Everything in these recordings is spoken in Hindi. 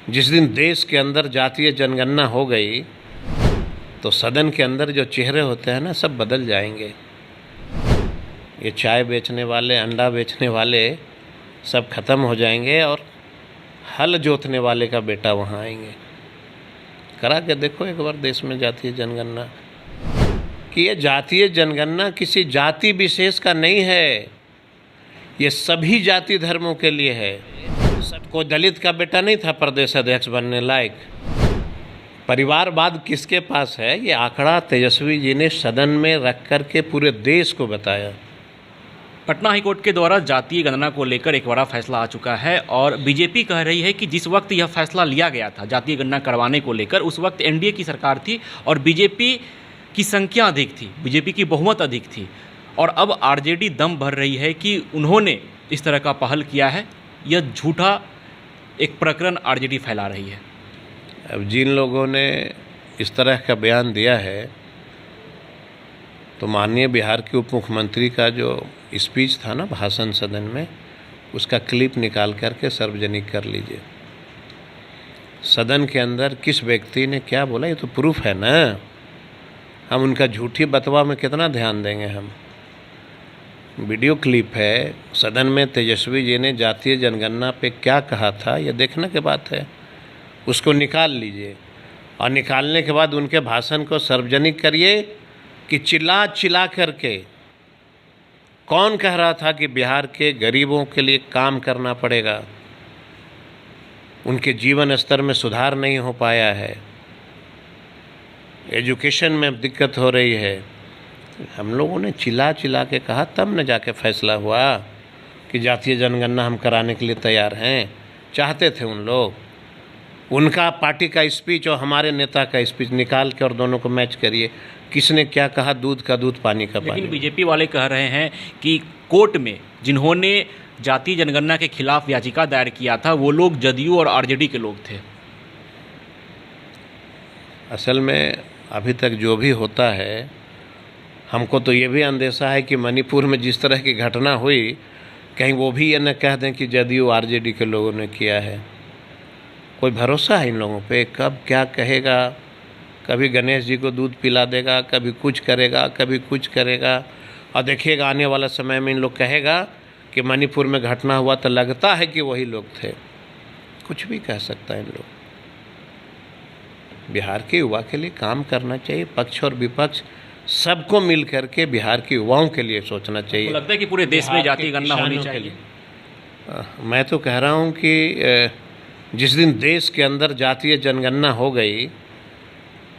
जिस दिन देश के अंदर जातीय जनगणना हो गई तो सदन के अंदर जो चेहरे होते हैं ना, सब बदल जाएंगे। ये चाय बेचने वाले, अंडा बेचने वाले सब खत्म हो जाएंगे और हल जोतने वाले का बेटा वहाँ आएंगे। करा के देखो एक बार देश में जातीय जनगणना, कि ये जातीय जनगणना किसी जाति विशेष का नहीं है, ये सभी जाति धर्मों के लिए है। कोई दलित का बेटा नहीं था प्रदेश अध्यक्ष बनने लायक। परिवारवाद किसके पास है? ये आंकड़ा तेजस्वी जी ने सदन में रख कर के पूरे देश को बताया। पटना हाईकोर्ट के द्वारा जातीय गणना को लेकर एक बड़ा फैसला आ चुका है और बीजेपी कह रही है कि जिस वक्त यह फैसला लिया गया था जातीय गणना करवाने को लेकर, उस वक्त एनडीए की सरकार थी और बीजेपी की संख्या अधिक थी, बीजेपी की बहुमत अधिक थी, और अब आरजेडी दम भर रही है कि उन्होंने इस तरह का पहल किया है। यह झूठा एक प्रकरण आरजेडी फैला रही है। अब जिन लोगों ने इस तरह का बयान दिया है, तो माननीय बिहार के उप मुख्यमंत्री का जो स्पीच था ना भाषण सदन में, उसका क्लिप निकाल करके सार्वजनिक कर लीजिए। सदन के अंदर किस व्यक्ति ने क्या बोला, ये तो प्रूफ है ना। हम उनका झूठी बतवा में कितना ध्यान देंगे? हम वीडियो क्लिप है, सदन में तेजस्वी जी ने जातीय जनगणना पे क्या कहा था, ये देखने के बात है। उसको निकाल लीजिए और निकालने के बाद उनके भाषण को सार्वजनिक करिए कि चिल्ला चिल्ला करके कौन कह रहा था कि बिहार के गरीबों के लिए काम करना पड़ेगा, उनके जीवन स्तर में सुधार नहीं हो पाया है, एजुकेशन में दिक्कत हो रही है। हम लोगों ने चिल्ला चिल्ला के कहा, तब न जाके फैसला हुआ कि जातीय जनगणना हम कराने के लिए तैयार हैं। चाहते थे उन लोग, उनका पार्टी का स्पीच और हमारे नेता का स्पीच निकाल के और दोनों को मैच करिए, किसने क्या कहा, दूध का दूध पानी का पानी। लेकिन बीजेपी वाले कह रहे हैं कि कोर्ट में जिन्होंने जातीय जनगणना के खिलाफ याचिका दायर किया था वो लोग जदयू और आरजेडी के लोग थे। असल में अभी तक जो भी होता है, हमको तो ये भी अंदेशा है कि मणिपुर में जिस तरह की घटना हुई, कहीं वो भी ये न कह दें कि जदयू आरजेडी के लोगों ने किया है। कोई भरोसा है इन लोगों पे? कब क्या कहेगा, कभी गणेश जी को दूध पिला देगा, कभी कुछ करेगा, कभी कुछ करेगा। और देखिएगा आने वाला समय में इन लोग कहेगा कि मणिपुर में घटना हुआ तो लगता है कि वही लोग थे। कुछ भी कह सकता है इन लोग। बिहार के युवा के लिए काम करना चाहिए, पक्ष और विपक्ष सबको मिल करके बिहार के युवाओं के लिए सोचना चाहिए। लगता है कि पूरे देश में जातीय गणना होनी चाहिए। मैं तो कह रहा हूँ कि जिस दिन देश के अंदर जातीय जनगणना हो गई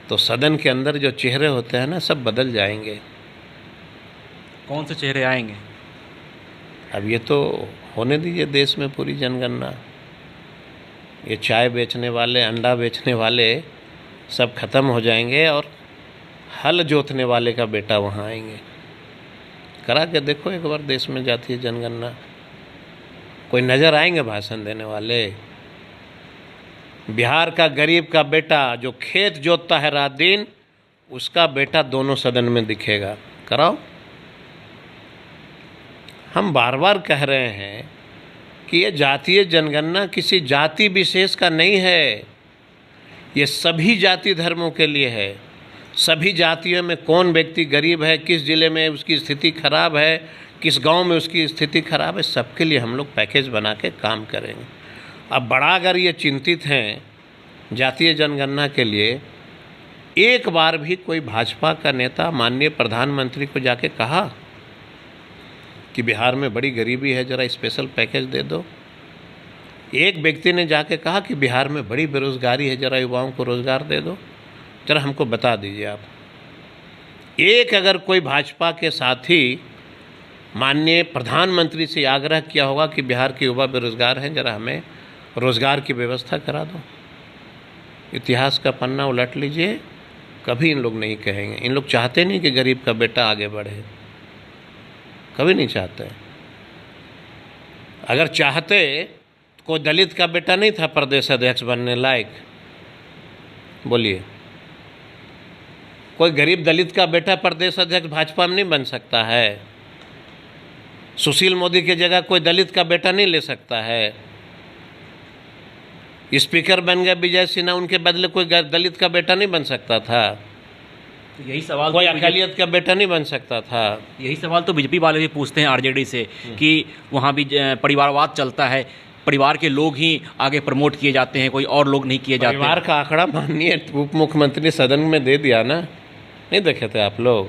तो सदन के अंदर जो चेहरे होते हैं ना, सब बदल जाएंगे। कौन से चेहरे आएंगे? अब ये तो होने दीजिए देश में पूरी जनगणना। ये चाय बेचने वाले, अंडा बेचने वाले सब खत्म हो जाएंगे और हल जोतने वाले का बेटा वहाँ आएंगे। करा के देखो एक बार देश में जातीय जनगणना। कोई नज़र आएंगे भाषण देने वाले? बिहार का गरीब का बेटा जो खेत जोतता है रात दिन, उसका बेटा दोनों सदन में दिखेगा। कराओ। हम बार बार कह रहे हैं कि ये जातीय जनगणना किसी जाति विशेष का नहीं है, ये सभी जाति धर्मों के लिए है। सभी जातियों में कौन व्यक्ति गरीब है, किस ज़िले में उसकी स्थिति खराब है, किस गांव में उसकी स्थिति खराब है, सबके लिए हम लोग पैकेज बना के काम करेंगे। अब बड़ा अगर ये चिंतित हैं जातीय जनगणना के लिए, एक बार भी कोई भाजपा का नेता माननीय प्रधानमंत्री को जाके कहा कि बिहार में बड़ी गरीबी है, ज़रा स्पेशल पैकेज दे दो? एक व्यक्ति ने जाके कहा कि बिहार में बड़ी बेरोज़गारी है, ज़रा युवाओं को रोज़गार दे दो? ज़रा हमको बता दीजिए आप। एक अगर कोई भाजपा के साथी माननीय प्रधानमंत्री से आग्रह किया होगा कि बिहार के युवा बेरोज़गार हैं, ज़रा हमें रोज़गार की व्यवस्था करा दो? इतिहास का पन्ना उलट लीजिए, कभी इन लोग नहीं कहेंगे। इन लोग चाहते नहीं कि गरीब का बेटा आगे बढ़े, कभी नहीं चाहते। अगर चाहते तो कोई दलित का बेटा नहीं था प्रदेश अध्यक्ष बनने लायक? बोलिए, कोई गरीब दलित का बेटा प्रदेश अध्यक्ष भाजपा में नहीं बन सकता है? सुशील मोदी की जगह कोई दलित का बेटा नहीं ले सकता है? स्पीकर बन गए विजय सिन्हा, उनके बदले कोई दलित का बेटा नहीं बन सकता था, यही सवाल कोई अकालियत का बेटा नहीं बन सकता था। यही सवाल तो बीजेपी वाले भी पूछते हैं आरजेडी से कि वहाँ भी परिवारवाद चलता है, परिवार के लोग ही आगे प्रमोट किए जाते हैं, कोई और लोग नहीं किए जाते। परिवार का आंकड़ा माननीय उप मुख्यमंत्री सदन में दे दिया ना, नहीं देखे थे आप लोग?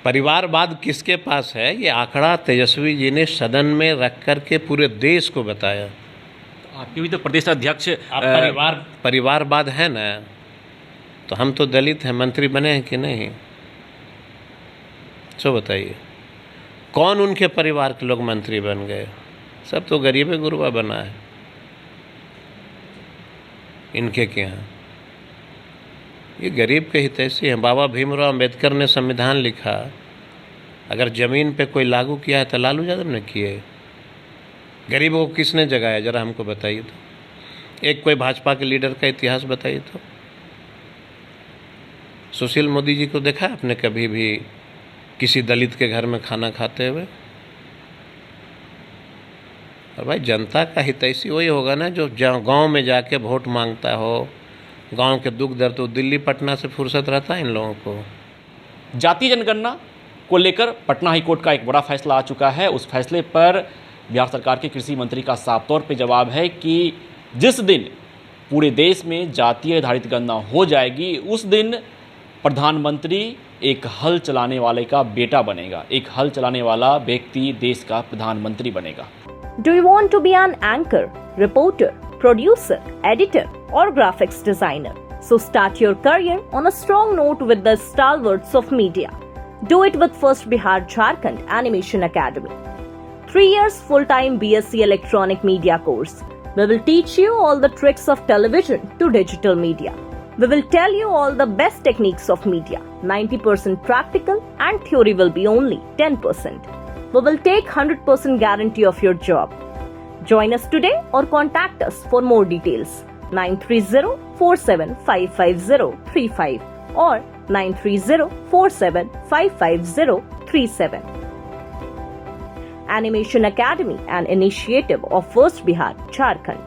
परिवारवाद किसके पास है, ये आंकड़ा तेजस्वी जी ने सदन में रख कर के पूरे देश को बताया। आपके भी तो प्रदेश अध्यक्ष परिवारवाद है ना, तो हम तो दलित हैं, मंत्री बने हैं कि नहीं? सो बताइए, कौन उनके परिवार के लोग मंत्री बन गए? सब तो गरीबे गुरबा बना है इनके के यहाँ। ये गरीब के हितैषी हैं। बाबा भीमराव अंबेडकर ने संविधान लिखा, अगर ज़मीन पे कोई लागू किया है तो लालू यादव ने किए। गरीबों को किसने जगाया, जरा हमको बताइए तो। एक कोई भाजपा के लीडर का इतिहास बताइए तो। सुशील मोदी जी को देखा आपने कभी भी किसी दलित के घर में खाना खाते हुए? और भाई जनता का हितैषी वही होगा ना जो गांव में जाके वोट मांगता हो, गांव के दुख दर्द। तो दिल्ली पटना से फुर्सत रहता है इन लोगों को। जातीय जनगणना को लेकर पटना हाईकोर्ट का एक बड़ा फैसला आ चुका है। उस फैसले पर बिहार सरकार के कृषि मंत्री का साफ तौर पे जवाब है कि जिस दिन पूरे देश में जातीय आधारित गणना हो जाएगी, उस दिन प्रधानमंत्री एक हल चलाने वाले का बेटा बनेगा। एक हल चलाने वाला व्यक्ति देश का प्रधानमंत्री बनेगा। Do you want to be an anchor, reporter, producer, editor, or graphics designer? So start your career on a strong note with the stalwarts of media. Do it with First Bihar Jharkhand Animation Academy. 3 years full-time BSc Electronic Media course. We will teach you all the tricks of television to digital media. We will tell you all the best techniques of media. 90% practical and theory will be only 10%. We will take 100% guarantee of your job. Join us today or contact us for more details. 930-47-55035 or 930-47-55037. Animation Academy, an initiative of First Bihar Jharkhand.